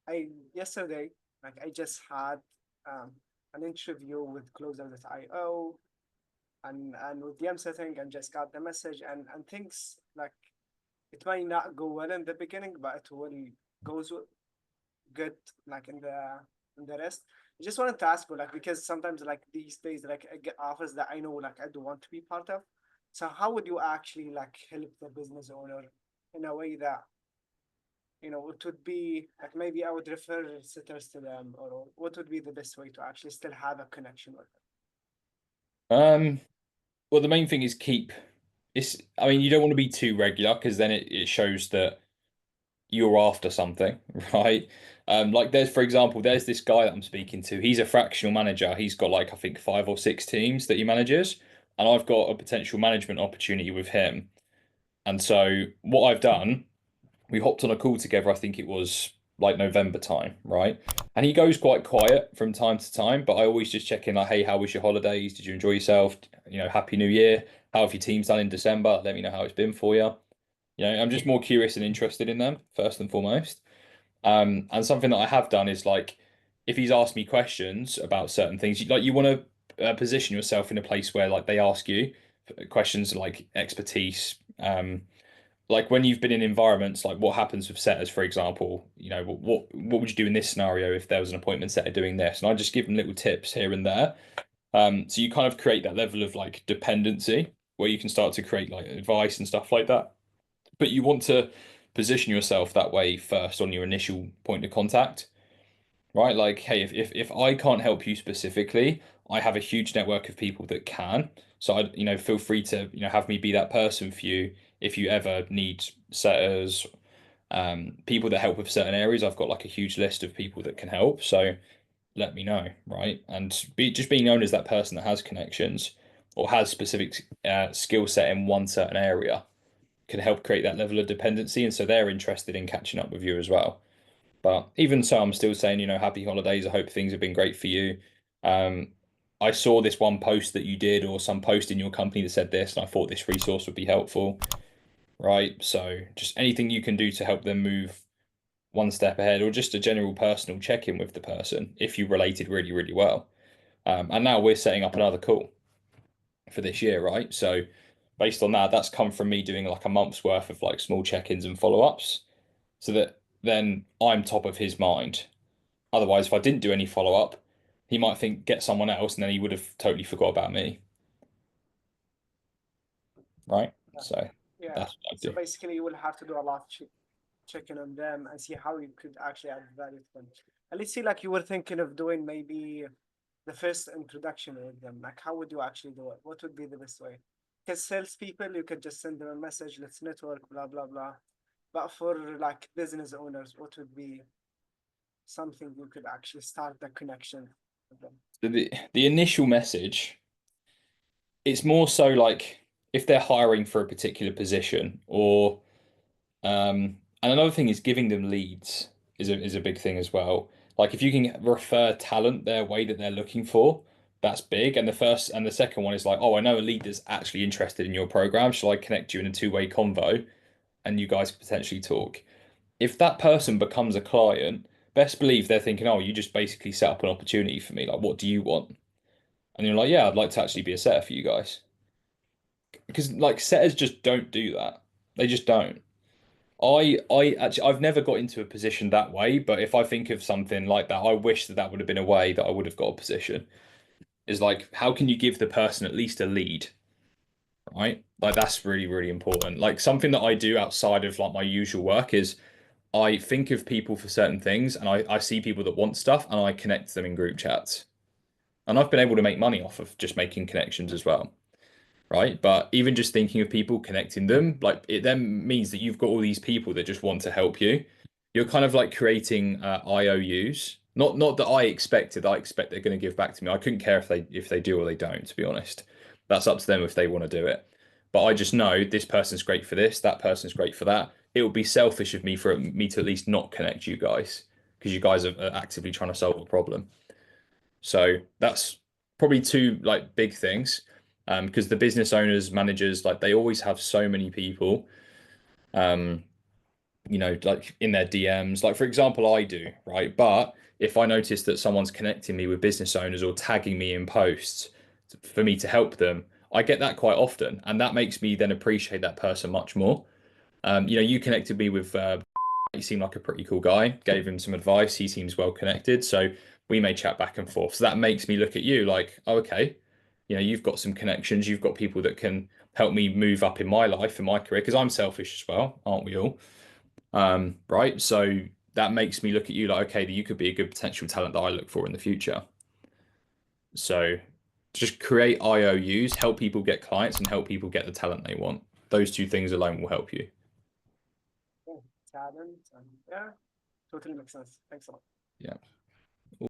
I yesterday, like I just had um, an interview with Closer.io and with the M setting and just got the message and things like it might not go well in the beginning, but it will goes good like in the rest. I just wanted to ask you like because sometimes like these days like I get offers that I know like I don't want to be part of. So how would you actually like help the business owner in a way that it would be like maybe I would refer sitters to them, or what would be the best way to actually still have a connection with Um, well, the main thing is I mean, you don't want to be too regular because then it shows that you're after something, right? Like for example, there's this guy that I'm speaking to. He's a fractional manager. He's got like I think 5 or 6 teams that he manages, and I've got a potential management opportunity with him. And so what I've done, we hopped on a call together. I think it was like November time, right? And he goes quite quiet from time to time, but I always just check in like, hey, how was your holidays? Did you enjoy yourself? Happy New Year. How have your teams done in December? Let me know how it's been for you. I'm just more curious and interested in them first and foremost. And something that I have done is like, if he's asked me questions about certain things, like you want to position yourself in a place where like they ask you questions like expertise. Like when you've been in environments, like what happens with setters, for example, what would you do in this scenario if there was an appointment setter doing this? And I just give them little tips here and there. So you kind of create that level of like dependency where you can start to create like advice and stuff like that. But you want to position yourself that way first on your initial point of contact, right? Like, hey, if I can't help you specifically, I have a huge network of people that can. So feel free to, have me be that person for you if you ever need setters, people that help with certain areas. I've got like a huge list of people that can help. So let me know, right? And being known as that person that has connections or has specific skill set in one certain area can help create that level of dependency. And so they're interested in catching up with you as well. But even so, I'm still saying, happy holidays. I hope things have been great for you. Um, I saw this one post that you did, or some post in your company that said this, and I thought this resource would be helpful, right? So just anything you can do to help them move one step ahead, or just a general personal check-in with the person if you related really, really well. And now we're setting up another call for this year, right? So based on that, that's come from me doing like a month's worth of like small check-ins and follow-ups, so that then I'm top of his mind. Otherwise, if I didn't do any follow up, he might think get someone else, and then he would have totally forgot about me, right? them? So Yeah. that's what I So do. basically, you will have to do a lot of checking on them and see how you could actually add value to them. And let's see, like you were thinking of doing maybe the first introduction with them. Like, how would you actually do it? What would be the best way? Because salespeople, you could just send them a message, let's network, blah, blah, blah. But for like business owners, what would be something you could actually start the connection with them? So the initial message, it's more so like if they're hiring for a particular position, or and another thing is giving them leads is a big thing as well. Like if you can refer talent their way that they're looking for, that's big. And the second one is like, oh, I know a lead that's actually interested in your program. Shall I connect you in a two-way convo and you guys potentially talk? If that person becomes a client, best believe they're thinking, oh, you just basically set up an opportunity for me. Like, what do you want? And you're like, yeah, I'd like to actually be a setter for you guys. Because like setters just don't do that. They just don't. I've never got into a position that way, but if I think of something like that, I wish that that would have been a way that I would have got a position. Is like, how can you give the person at least a lead, right? Like that's really, really important. Like something that I do outside of like my usual work is I think of people for certain things, and I see people that want stuff and I connect them in group chats. And I've been able to make money off of just making connections as well, right? But even just thinking of people, connecting them, like it then means that you've got all these people that just want to help you. You're kind of like creating IOUs. Not that I expected. I expect they're going to give back to me. I couldn't care if they do or they don't, to be honest. That's up to them if they want to do it. But I just know this person's great for this, that person's great for that. It would be selfish of me for me to at least not connect you guys because you guys are actively trying to solve a problem. So that's probably two like big things. Because the business owners, managers, like they always have so many people. Um, like in their DMs. Like, for example, I do, right? But if I notice that someone's connecting me with business owners or tagging me in posts for me to help them, I get that quite often. And that makes me then appreciate that person much more. You connected me with, he seemed like a pretty cool guy, gave him some advice. He seems well connected. So we may chat back and forth. So that makes me look at you like, oh, okay, you've got some connections, you've got people that can help me move up in my life, in my career, because I'm selfish as well, aren't we all? Right. So that makes me look at you like, okay, you could be a good potential talent that I look for in the future. So just create IOUs, help people get clients and help people get the talent they want. Those two things alone will help you. Yeah, talent and yeah, totally makes sense. Thanks a lot. Yeah.